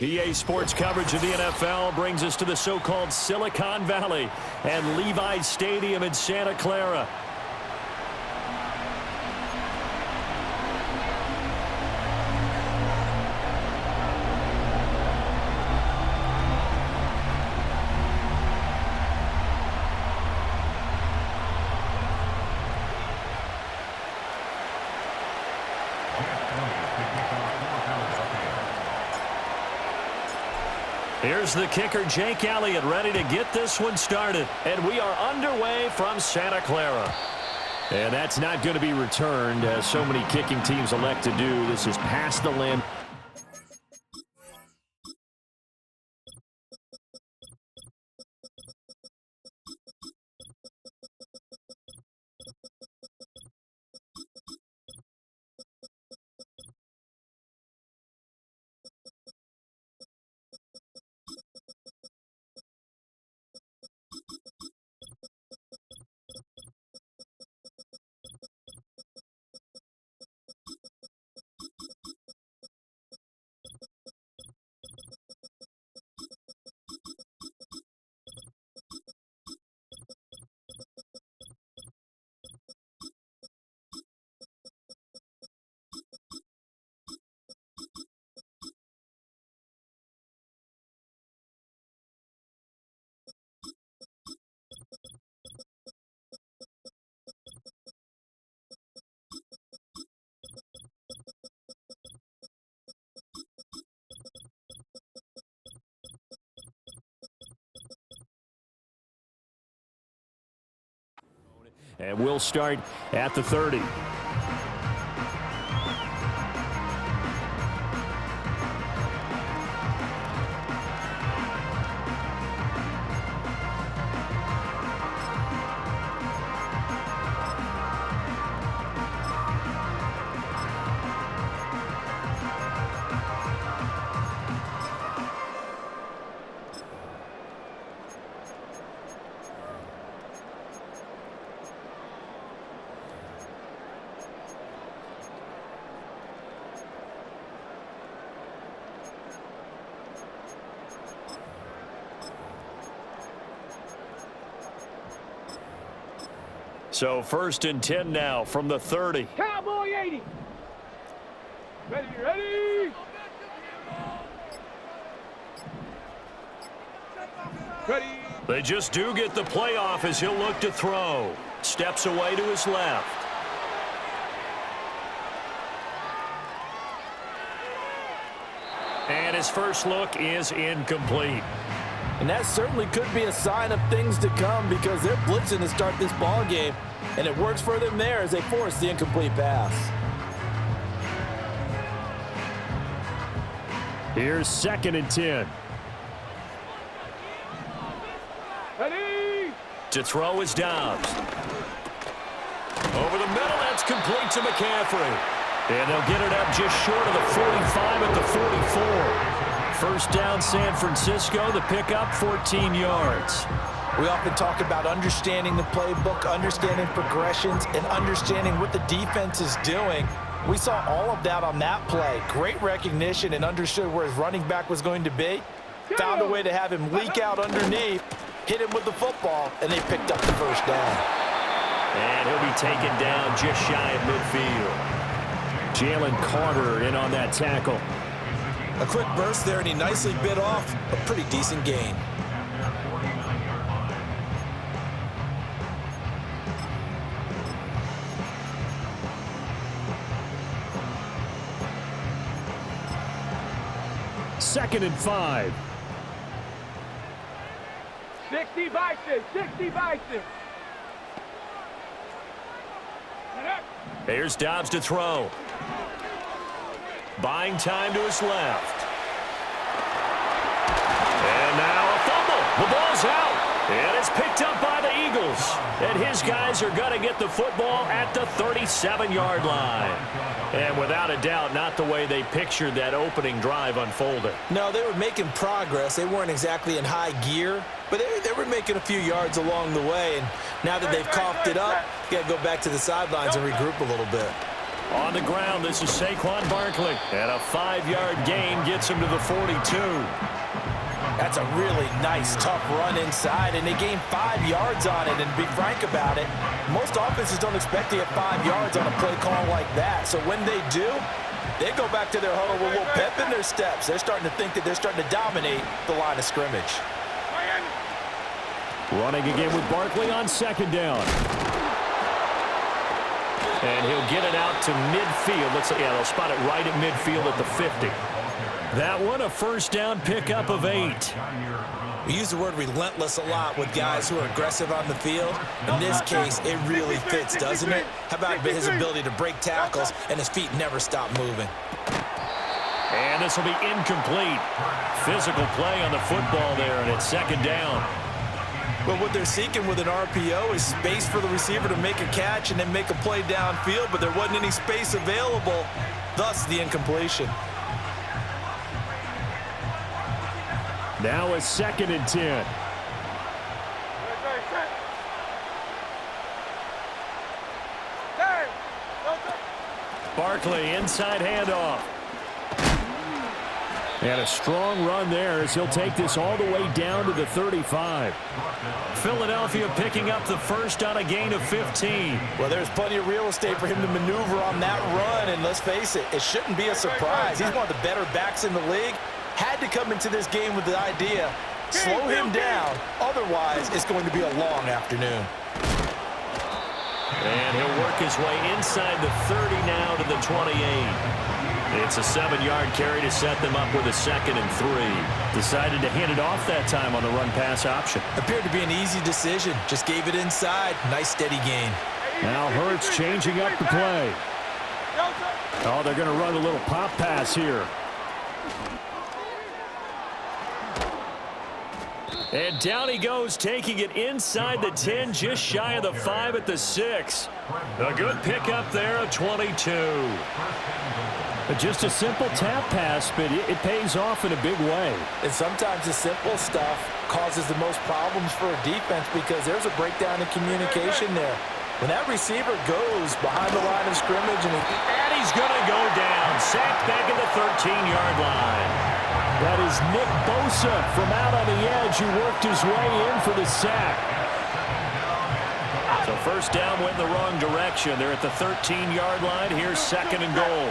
EA Sports coverage of the NFL brings us to the so-called Silicon Valley and Levi's Stadium in Santa Clara. Here's the kicker, Jake Elliott, ready to get this one started. And we are underway from Santa Clara. And that's not going to be returned, as so many kicking teams elect to do. This is past the limb. And we'll start at the 30. So 1st and 10 now from the 30. Cowboy 80. Ready. They just do get the playoff as he'll look to throw. Steps away to his left. And his first look is incomplete. And that certainly could be a sign of things to come, because they're blitzing to start this ball game, and it works for them there as they force the incomplete pass. Here's 2nd and 10. Ready. To throw is Dobbs. Over the middle, that's complete to McCaffrey. And they'll get it up just short of the 45 at the 44. First down, San Francisco. The pickup, 14 yards. We often talk about understanding the playbook, understanding progressions, and understanding what the defense is doing. We saw all of that on that play. Great recognition and understood where his running back was going to be. Found a way to have him leak out underneath, hit him with the football, and they picked up the first down. And he'll be taken down just shy of midfield. Jalen Carter in on that tackle. A quick burst there, and he nicely bit off a pretty decent gain. Second and 5. 60 Bison. Here's Dobbs to throw. Buying time to his left. And now a fumble. The ball's out. And it's picked up by the Eagles. And his guys are going to get the football at the 37-yard line. And without a doubt, not the way they pictured that opening drive unfolding. No, they were making progress. They weren't exactly in high gear, but they were making a few yards along the way. And now that they've coughed it up, you got to go back to the sidelines and regroup a little bit. On the ground, this is Saquon Barkley. And a 5-yard gain gets him to the 42. That's a really nice, tough run inside, and they gained 5 yards on it. And to be frank about it, most offenses don't expect to get 5 yards on a play call like that. So when they do, they go back to their huddle with a little pep in their steps. They're starting to think that they're starting to dominate the line of scrimmage. Running again with Barkley on 2nd down. And he'll get it out to midfield. Looks like, yeah, they'll spot it right at midfield at the 50. That one, a 1st down pickup of 8. We use the word relentless a lot with guys who are aggressive on the field. In this case, it really fits, doesn't it? How about his ability to break tackles and his feet never stop moving? And this will be incomplete. Physical play on the football there, and it's 2nd down. But what they're seeking with an RPO is space for the receiver to make a catch and then make a play downfield, but there wasn't any space available, thus the incompletion. Now a 2nd and 10. Barkley, inside handoff. And a strong run there as he'll take this all the way down to the 35. Philadelphia picking up the 1st on a gain of 15. Well, there's plenty of real estate for him to maneuver on that run, and let's face it, it shouldn't be a surprise. He's one of the better backs in the league. Had to come into this game with the idea, slow him down, otherwise it's going to be a long afternoon. And he'll work his way inside the 30 now to the 28. It's a 7-yard carry to set them up with a 2nd and 3. Decided to hand it off that time on the run-pass option. Appeared to be an easy decision. Just gave it inside. Nice, steady gain. Now Hurts changing up the play. Oh, they're going to run a little pop pass here. And down he goes, taking it inside the 10, just shy of the 5 at the 6. A good pickup there, a 22. Just a simple tap pass, but it pays off in a big way. And sometimes the simple stuff causes the most problems for a defense because there's a breakdown in communication there. When that receiver goes behind the line of scrimmage and he's going to go down. Sacked back at the 13-yard line. That is Nick Bosa from out on the edge who worked his way in for the sack. So 1st down went in the wrong direction. They're at the 13-yard line. Here's 2nd and goal.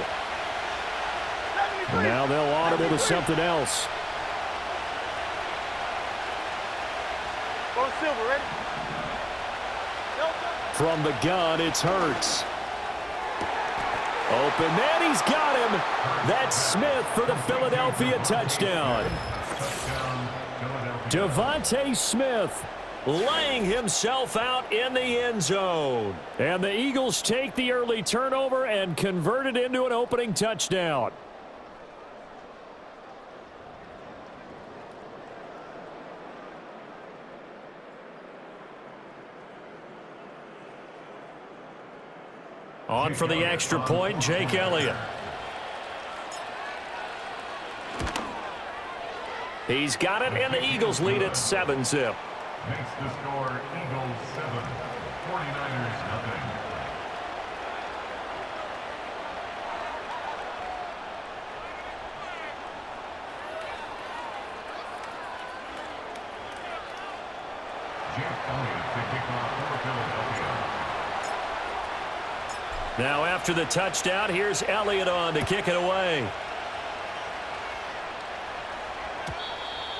Now they'll audible to something else. Silver, ready? From the gun, it's Hurts. Open man, he's got him. That's Smith for the Philadelphia touchdown. Devontae Smith laying himself out in the end zone. And the Eagles take the early turnover and convert it into an opening touchdown. On for the extra point, Jake Elliott. He's got it, and the Eagles lead at 7-zip. Makes the score Eagles 7, 49ers nothing. Jake Elliott to kick off for Philadelphia. Now after the touchdown, here's Elliott on to kick it away.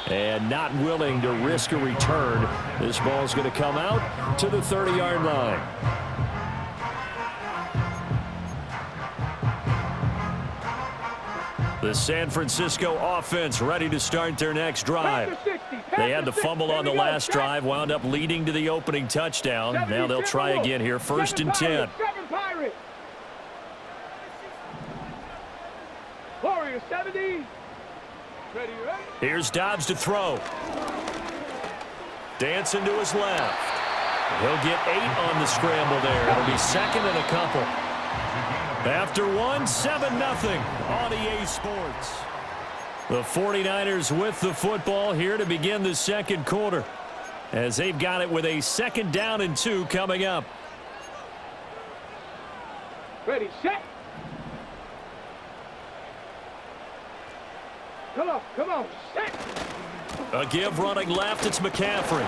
And not willing to risk a return. This ball's going to come out to the 30-yard line. The San Francisco offense ready to start their next drive. They had the fumble on the last drive, wound up leading to the opening touchdown. Now they'll try again here, 1st and 10. Warriors 70. Ready, ready. Here's Dobbs to throw. Dancing to his left. He'll get 8 on the scramble there. It'll be 2nd and a couple. After 7-0 on EA Sports. The 49ers with the football here to begin the second quarter, as they've got it with a 2nd down and 2 coming up. Ready, set. Come on. Set. A give running left, it's McCaffrey.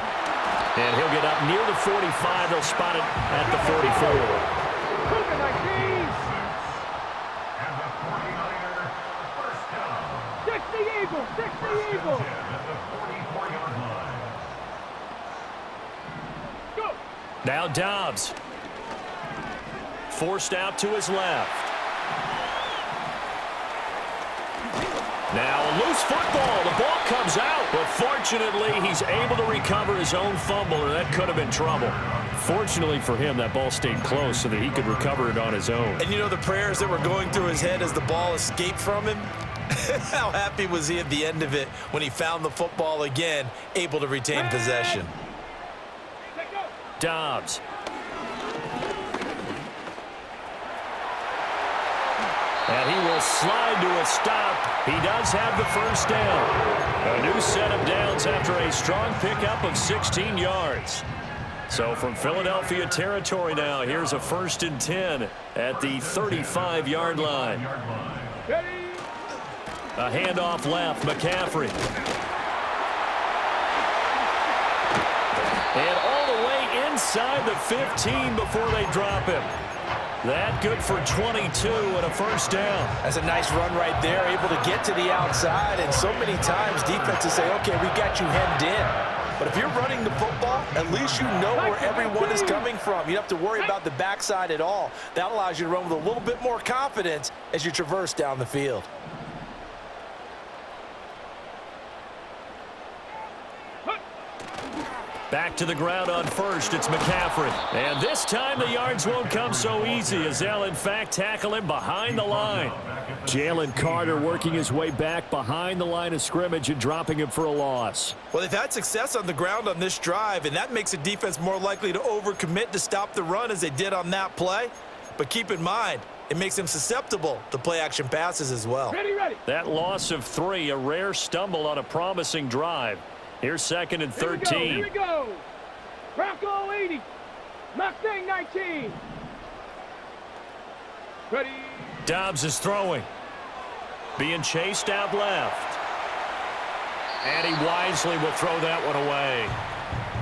And he'll get up near the 45. They'll spot it at the 44. Look at my team. And the 49er first down. 60 Eagles. 60 Eagles. At the 44-yard line. Go. Now Dobbs. Forced out to his left. Now a loose football. The ball comes out. But fortunately, he's able to recover his own fumble, or that could have been trouble. Fortunately for him, that ball stayed close so that he could recover it on his own. And you know the prayers that were going through his head as the ball escaped from him? How happy was he at the end of it when he found the football again, able to retain possession? Dobbs. And he will slide to a stop. He does have the first down. A new set of downs after a strong pickup of 16 yards. So from Philadelphia territory now, here's a 1st and 10 at the 35-yard line. A handoff left, McCaffrey. And all the way inside the 15 before they drop him. That good for 22 and a first down. That's a nice run right there, able to get to the outside. And so many times defenses say, okay, we got you hemmed in. But if you're running the football, at least you know where everyone is coming from. You don't have to worry about the backside at all. That allows you to run with a little bit more confidence as you traverse down the field. Back to the ground on first, it's McCaffrey. And this time the yards won't come so easy as they'll in fact tackle him behind the line. Jalen Carter working his way back behind the line of scrimmage and dropping him for a loss. Well, they've had success on the ground on this drive, and that makes the defense more likely to overcommit to stop the run as they did on that play. But keep in mind, it makes them susceptible to play-action passes as well. Ready. That loss of 3, a rare stumble on a promising drive. Here's 2nd and 13. Here we go. Bronco 80. Mustang 19. Ready. Dobbs is throwing. Being chased out left. And he wisely will throw that one away.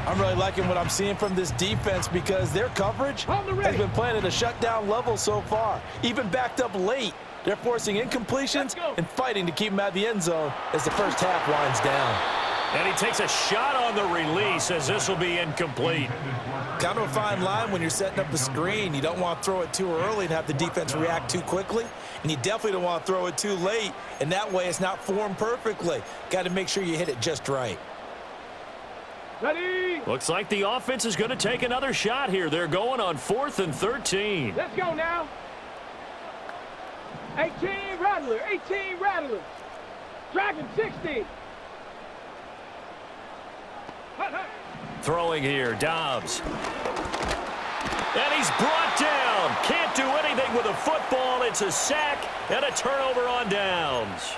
I'm really liking what I'm seeing from this defense because their coverage has been playing at a shutdown level so far. Even backed up late, they're forcing incompletions and fighting to keep them out of the end zone as the first half winds down. And he takes a shot on the release as this will be incomplete. Kind of a fine line when you're setting up the screen. You don't want to throw it too early and have the defense react too quickly. And you definitely don't want to throw it too late. And that way it's not formed perfectly. Got to make sure you hit it just right. Ready. Looks like the offense is going to take another shot here. They're going on 4th and 13. Let's go now. 18 Rattler. 18 Rattler. Dragon 60. Throwing here, Dobbs. And he's brought down. Can't do anything with a football. It's a sack and a turnover on downs.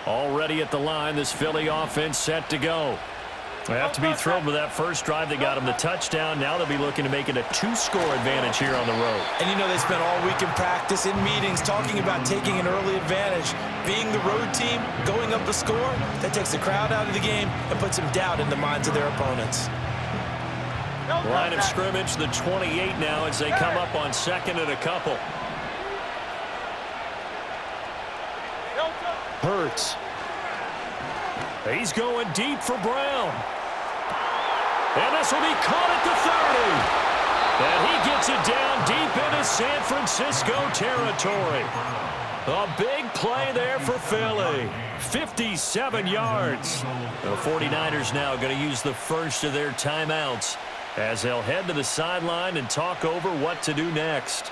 Already at the line, this Philly offense set to go. They have to be thrilled with that first drive. They got them the touchdown. Now they'll be looking to make it a 2-score advantage here on the road. And you know they spent all week in practice, in meetings, talking about taking an early advantage. Being the road team, going up a score, that takes the crowd out of the game and puts some doubt in the minds of their opponents. Line of scrimmage, the 28 now as they come up on 2nd and a couple. Hurts. He's going deep for Brown. And this will be caught at the 30. And he gets it down deep into San Francisco territory. A big play there for Philly. 57 yards. The 49ers now going to use the first of their timeouts as they'll head to the sideline and talk over what to do next.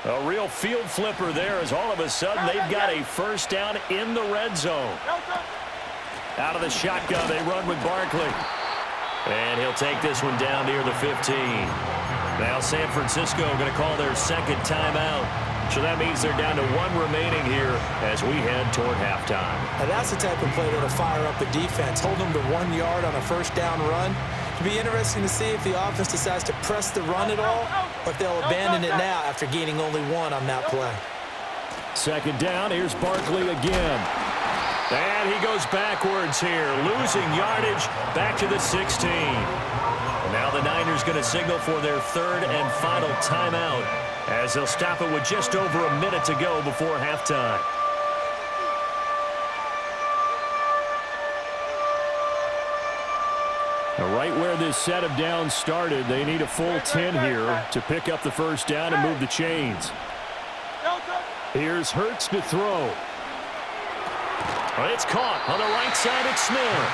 A real field flipper there as all of a sudden they've got a first down in the red zone. Out of the shotgun, they run with Barkley. And he'll take this one down near the 15. Now San Francisco going to call their second timeout. So that means they're down to 1 remaining here as we head toward halftime. Now that's the type of play that'll fire up the defense. Hold them to 1 yard on a first down run. It'll be interesting to see if the offense decides to press the run at all, or if they'll abandon it now after gaining only 1 on that play. Second down, here's Barkley again. And he goes backwards here, losing yardage back to the 16. And now the Niners going to signal for their third and final timeout as they'll stop it with just over a minute to go before halftime. Now right where this set of downs started, they need a full 10 here to pick up the first down and move the chains. Here's Hurts to throw. It's caught on the right side at Smith.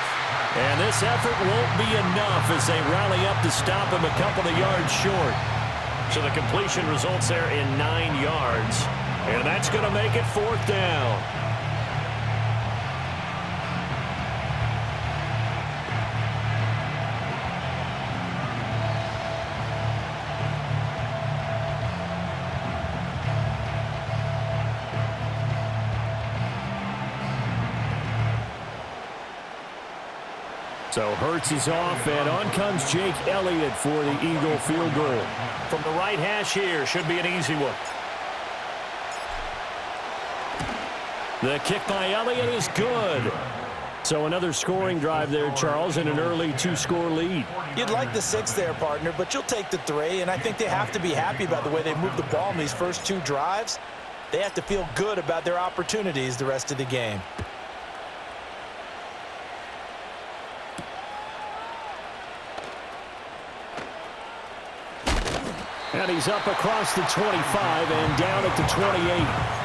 And this effort won't be enough as they rally up to stop him a couple of yards short. So the completion results there in 9 yards. And that's going to make it 4th down. So Hurts is off, and on comes Jake Elliott for the Eagle field goal. From the right hash here, should be an easy one. The kick by Elliott is good. So another scoring drive there, Charles, and an early 2-score lead. You'd like the 6 there, partner, but you'll take the 3, and I think they have to be happy about the way they moved the ball in these first 2 drives. They have to feel good about their opportunities the rest of the game. And he's up across the 25 and down at the 28.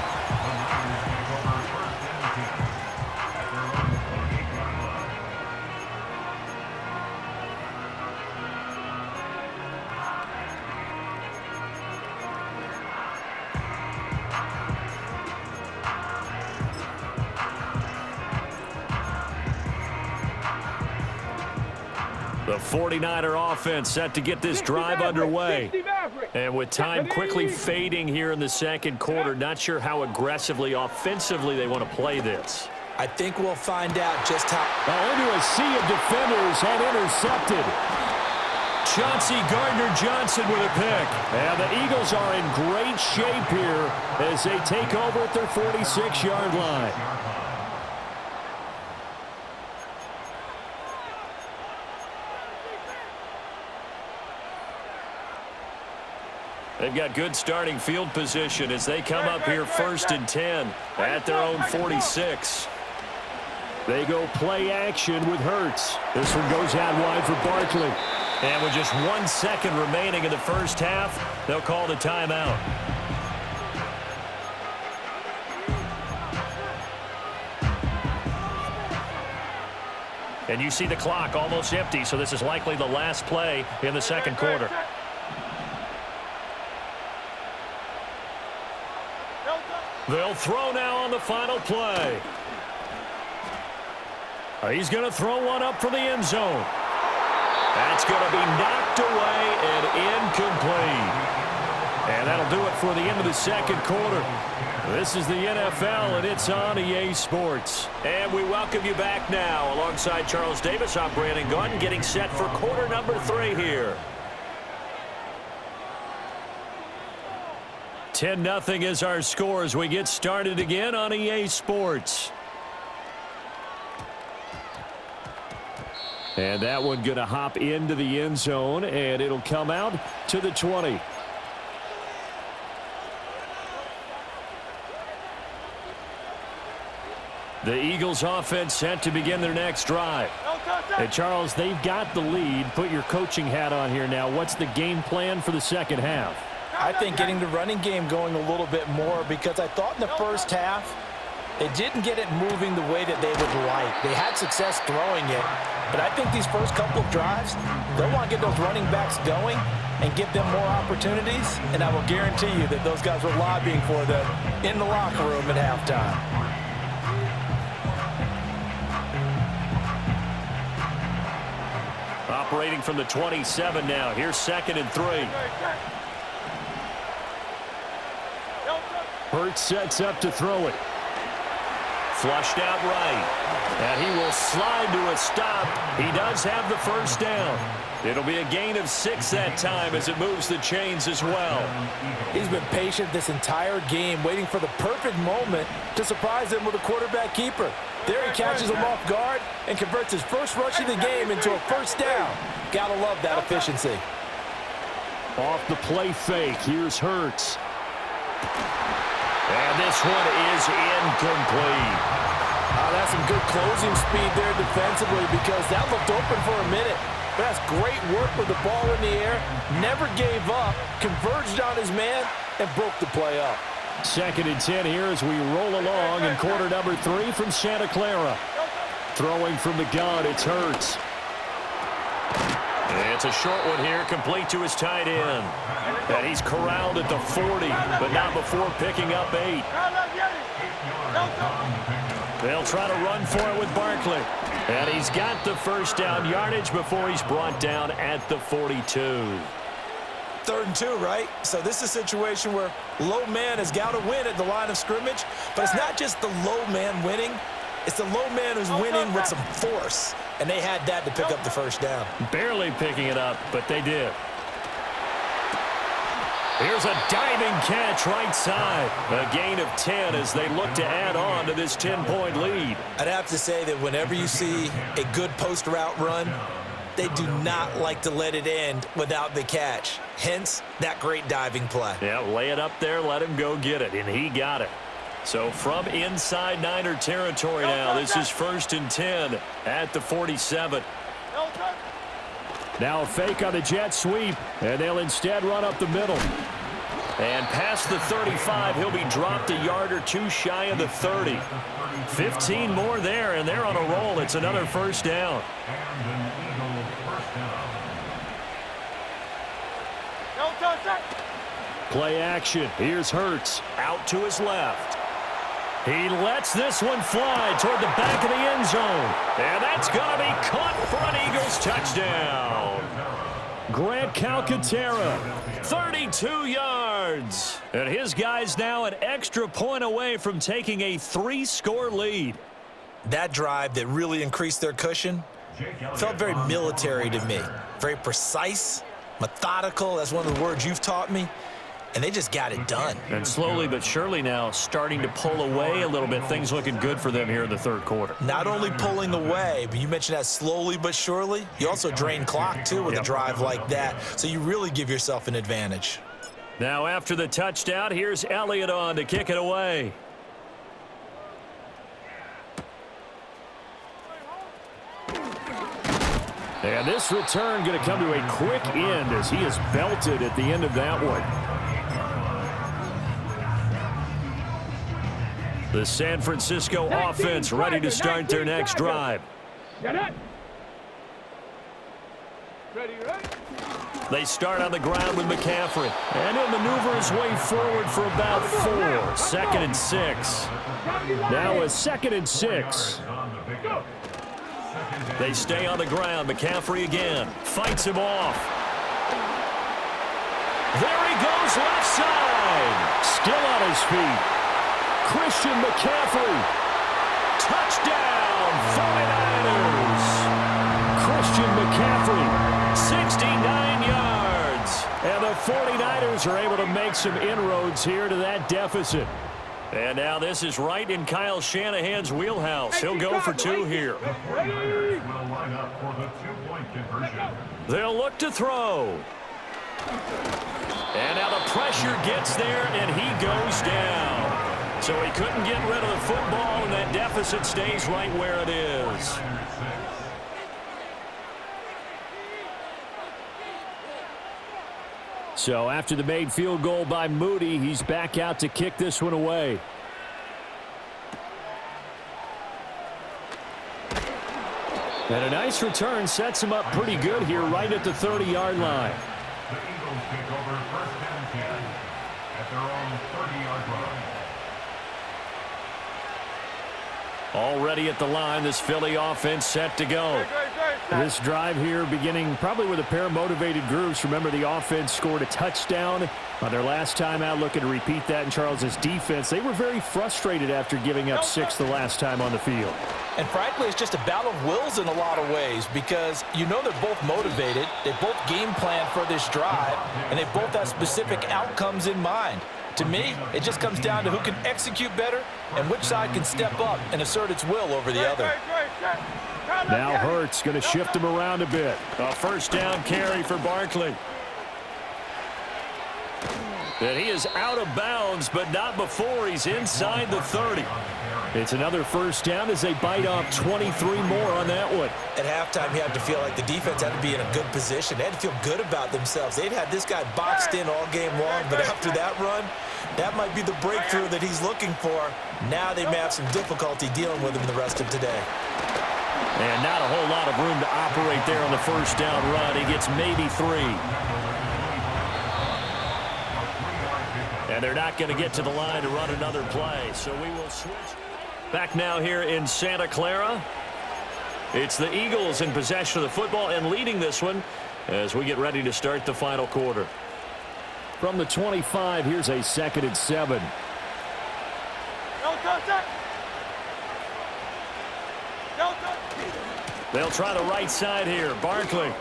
The 49er offense set to get this drive underway. And with time quickly fading here in the second quarter, not sure how aggressively, offensively they want to play this. I think we'll find out just how. Into a sea of defenders and intercepted. Chauncey Gardner-Johnson with a pick. And the Eagles are in great shape here as they take over at their 46-yard line. They've got good starting field position as they come up here 1st and 10 at their own 46. They go play action with Hurts. This one goes out wide for Barkley. And with just 1 second remaining in the first half, they'll call the timeout. And you see the clock almost empty, so this is likely the last play in the second quarter. They'll throw now on the final play. He's going to throw one up for the end zone. That's going to be knocked away and incomplete. And that'll do it for the end of the second quarter. This is the NFL, and it's on EA Sports. And we welcome you back now. Alongside Charles Davis, I'm Brandon Gaudin, getting set for quarter number 3 here. 10-0 is our score as we get started again on EA Sports. And that one going to hop into the end zone, and it'll come out to the 20. The Eagles offense set to begin their next drive. Hey, Charles, they've got the lead. Put your coaching hat on here now. What's the game plan for the second half? I think getting the running game going a little bit more, because I thought in the first half they didn't get it moving the way that they would like. They had success throwing it, but I think these first couple of drives, they'll want to get those running backs going and give them more opportunities, and I will guarantee you that those guys were lobbying for them in the locker room at halftime. operating from the 27 now. Here's 2nd and 3. Hurts sets up to throw it. Flushed out right. And he will slide to a stop. He does have the first down. It'll be a gain of 6 that time as it moves the chains as well. He's been patient this entire game, waiting for the perfect moment to surprise him with a quarterback keeper. There he catches him off guard and converts his first rush of the game into a first down. Gotta love that efficiency. Off the play fake, here's Hurts. And this one is incomplete. That's some good closing speed there defensively because that looked open for a minute. But that's great work with the ball in the air. Never gave up, converged on his man, and broke the play up. 2nd and 10 here as we roll along in quarter number 3 from Santa Clara. Throwing from the gun, it's Hurts. It's a short one here, complete to his tight end. And he's corralled at the 40, but not before picking up 8. They'll try to run for it with Barkley. And he's got the first down yardage before he's brought down at the 42. 3rd and 2, right? So this is a situation where low man has got to win at the line of scrimmage, but it's not just the low man winning. It's the low man who's winning with some force, and they had that to pick up the first down. Barely picking it up, but they did. Here's a diving catch right side. A gain of 10 as they look to add on to this 10-point lead. I'd have to say that whenever you see a good post route run, they do not like to let it end without the catch. Hence, that great diving play. Yeah, lay it up there, let him go get it, and he got it. So from inside Niner territory now, this is 1st and 10 at the 47. Now a fake on the jet sweep, and they'll instead run up the middle. And past the 35, he'll be dropped a yard or 2 shy of the 30. 15 more there, and they're on a roll. It's another first down. Play action. Here's Hurts out to his left. He lets this one fly toward the back of the end zone. And that's going to be caught for an Eagles touchdown. Grant Calcaterra, 32 yards. And his guy's now an extra point away from taking a 3-score lead. That drive that really increased their cushion felt very military to me. Very precise, methodical. That's one of the words you've taught me. And they just got it done. And slowly but surely now starting to pull away a little bit. Things looking good for them here in the 3rd quarter. Not only pulling away, but you mentioned that slowly but surely. You also drain clock, too, with a drive like that. So you really give yourself an advantage. Now after the touchdown, here's Elliott on to kick it away. And this return going to come to a quick end as he is belted at the end of that one. The San Francisco offense ready to start their next drive. They start on the ground with McCaffrey. And he'll maneuver his way forward for about 4. 2nd and 6. Now a 2nd and 6. They stay on the ground. McCaffrey again. Fights him off. There he goes left side. Still on his feet. Christian McCaffrey. Touchdown, 49ers. Christian McCaffrey, 69 yards. And the 49ers are able to make some inroads here to that deficit. And now this is right in Kyle Shanahan's wheelhouse. He'll go for 2 here. The 49ers will line up for the 2-point conversion. They'll look to throw. And now the pressure gets there, and he goes down. So he couldn't get rid of the football, and that deficit stays right where it is. So after the made field goal by Moody, he's back out to kick this one away. And a nice return sets him up pretty good here right at the 30-yard line. The Eagles take over 1st and 10 at their own 30-yard line. Already at the line, this Philly offense set to go. This drive here beginning probably with a pair of motivated groups. Remember, the offense scored a touchdown on their last time out, looking to repeat that in Charles's defense. They were very frustrated after giving up 6 the last time on the field. And frankly, it's just a battle of wills in a lot of ways because you know they're both motivated, they both game plan for this drive, and they both have specific outcomes in mind. To me, it just comes down to who can execute better and which side can step up and assert its will over the other. Now Hurts going to shift him around a bit. A first down carry for Barkley. And he is out of bounds, but not before he's inside the 30. It's another first down as they bite off 23 more on that one. At halftime, you had to feel like the defense had to be in a good position. They had to feel good about themselves. They'd had this guy boxed in all game long, but after that run, that might be the breakthrough that he's looking for. Now they may have some difficulty dealing with him the rest of today. And not a whole lot of room to operate there on the first down run. He gets maybe 3. And they're not going to get to the line to run another play, so we will switch. Back now here in Santa Clara. It's the Eagles in possession of the football and leading this one as we get ready to start the final quarter. From the 25, here's a 2nd and 7. They'll try the right side here. Barkley.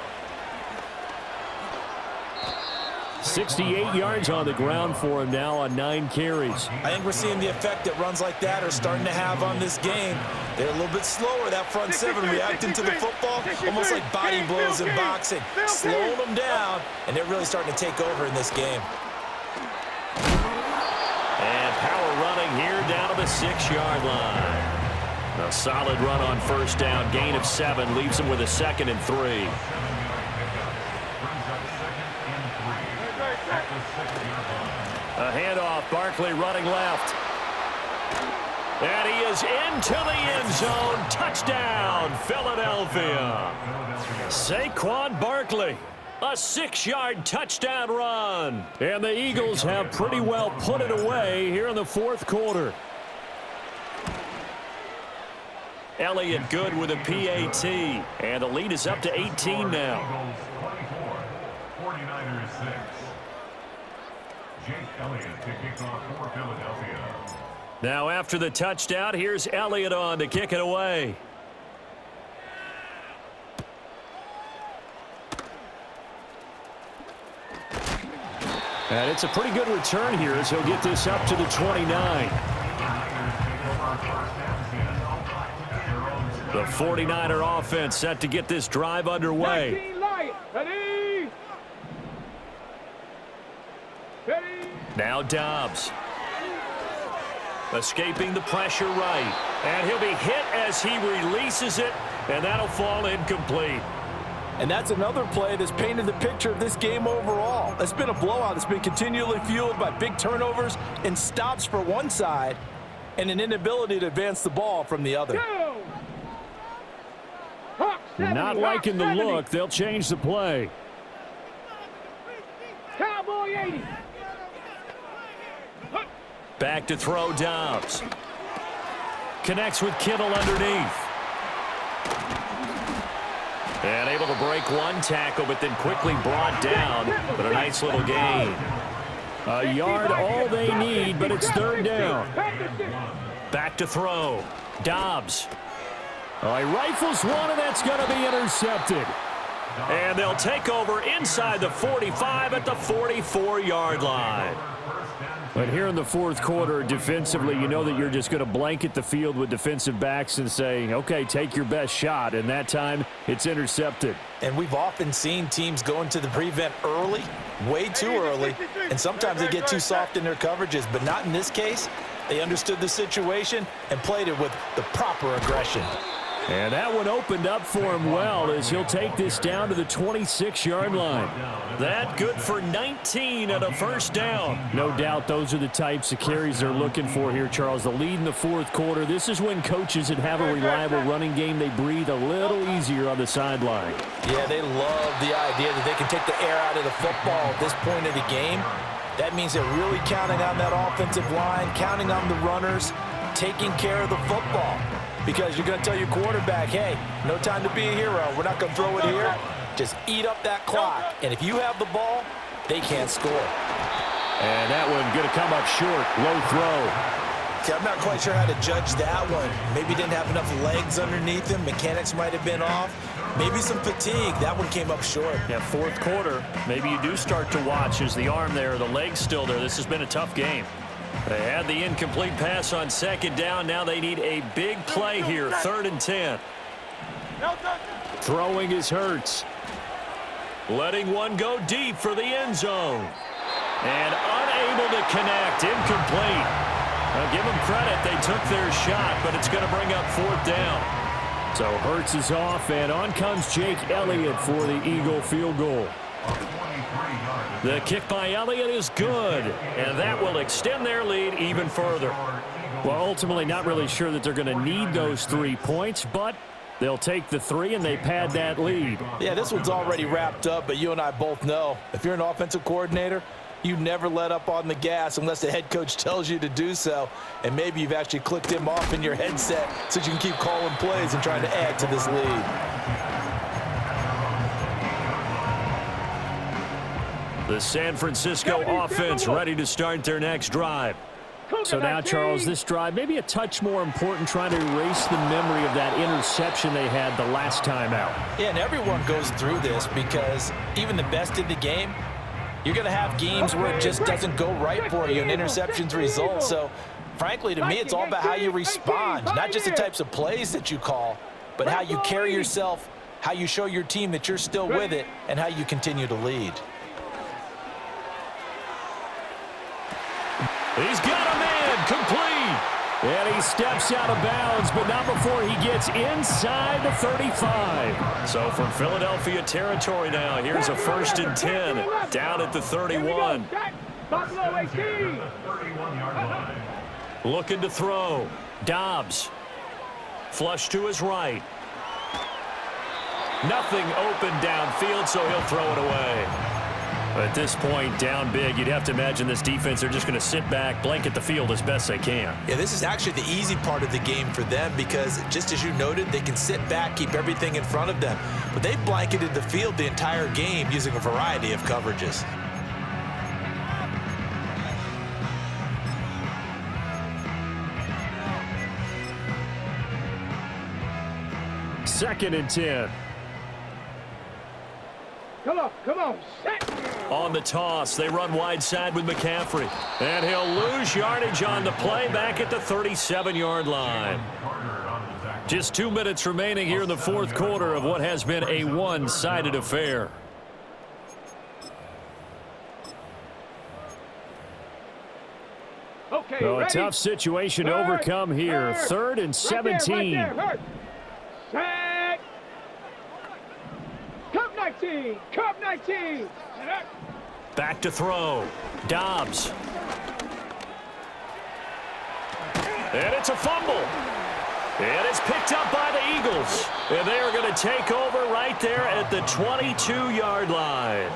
68 yards on the ground for him now on 9 carries. I think we're seeing the effect that runs like that are starting to have on this game. They're a little bit slower, that front 7, reacting to the football, almost like body blows in boxing, slowing them down, and they're really starting to take over in this game. And power running here down to the 6-yard line. A solid run on first down, gain of 7, leaves him with a 2nd and 3. A handoff, Barkley running left. And he is into the end zone. Touchdown, Philadelphia. Saquon Barkley, a 6-yard touchdown run. And the Eagles have pretty well put it away here in the 4th quarter. Elliott good with a PAT. And the lead is up to 18 now. 49ers 6. Jake Elliott to kick off for Philadelphia. Now after the touchdown, here's Elliott on to kick it away. And it's a pretty good return here as he'll get this up to the 29. The 49er offense set to get this drive underway. Now Dobbs. Escaping the pressure right. And he'll be hit as he releases it, and that'll fall incomplete. And that's another play that's painted the picture of this game overall. It's been a blowout. It's been continually fueled by big turnovers and stops for one side and an inability to advance the ball from the other. Not liking the look. They'll change the play. Cowboy 80. Back to throw Dobbs. Connects with Kittle underneath. And able to break one tackle, but then quickly brought down. But a nice little gain. A yard all they need, but it's 3rd down. Back to throw. Dobbs. Oh, he rifles one, and that's going to be intercepted. And they'll take over inside the 45 at the 44-yard line. But here in the 4th quarter, defensively, you know that you're just going to blanket the field with defensive backs and say, okay, take your best shot. And that time, it's intercepted. And we've often seen teams go into the prevent early, way too early, and sometimes they get too soft in their coverages. But not in this case. They understood the situation and played it with the proper aggression. And that one opened up for him well as he'll take this down to the 26-yard line. That good for 19 and a first down. No doubt those are the types of carries they're looking for here, Charles. The lead in the 4th quarter. This is when coaches that have a reliable running game, they breathe a little easier on the sideline. Yeah, they love the idea that they can take the air out of the football at this point of the game. That means they're really counting on that offensive line, counting on the runners, taking care of the football. because you're going to tell your quarterback, hey, no time to be a hero. We're not going to throw it here. Just eat up that clock. And if you have the ball, they can't score. And that one going to come up short. Low throw. See, I'm not quite sure how to judge that one. Maybe didn't have enough legs underneath him. Mechanics might have been off. Maybe some fatigue. That one came up short. Yeah, fourth quarter. Maybe you do start to watch as the arm there, the leg's still there. This has been a tough game. They had the incomplete pass on second down. Now they need a big play here, 3rd and 10. Throwing is Hurts. Letting one go deep for the end zone. And unable to connect. Incomplete. Now give them credit. They took their shot, but it's going to bring up 4th down. So Hurts is off, and on comes Jake Elliott for the Eagle field goal. The kick by Elliott is good, and that will extend their lead even further. Well, ultimately not really sure that they're going to need those 3 points, but they'll take the 3 and they pad that lead. Yeah, this one's already wrapped up, but you and I both know if you're an offensive coordinator, you never let up on the gas unless the head coach tells you to do so. And maybe you've actually clicked him off in your headset so you can keep calling plays and trying to add to this lead. The San Francisco offense ready to start their next drive. So now, Charles, this drive maybe a touch more important, trying to erase the memory of that interception they had the last time out. Yeah, and everyone goes through this because even the best in the game, you're going to have games where it just doesn't go right for you and interceptions result. So, frankly, to me, it's all about how you respond, not just the types of plays that you call, but how you carry yourself, how you show your team that you're still with it, and how you continue to lead. He's got a man, complete. And he steps out of bounds, but not before he gets inside the 35. So from Philadelphia territory now, here's a 1st and 10, down at the 31. Looking to throw. Dobbs. Flush to his right. Nothing open downfield, so he'll throw it away. At this point, down big, you'd have to imagine this defense, they're just going to sit back, blanket the field as best they can. Yeah, this is actually the easy part of the game for them because, just as you noted, they can sit back, keep everything in front of them. But they've blanketed the field the entire game using a variety of coverages. Second and 10. Come on, set. On the toss, they run wide side with McCaffrey. And he'll lose yardage on the play back at the 37-yard line. Just 2 minutes remaining here in the fourth quarter of what has been a one-sided affair. Okay, So a ready? tough situation to overcome here. 3rd and 17. Right there. Set. Cup 19. Cup 19. Back to throw. Dobbs. And it's a fumble. And it's picked up by the Eagles. And they are going to take over right there at the 22-yard line.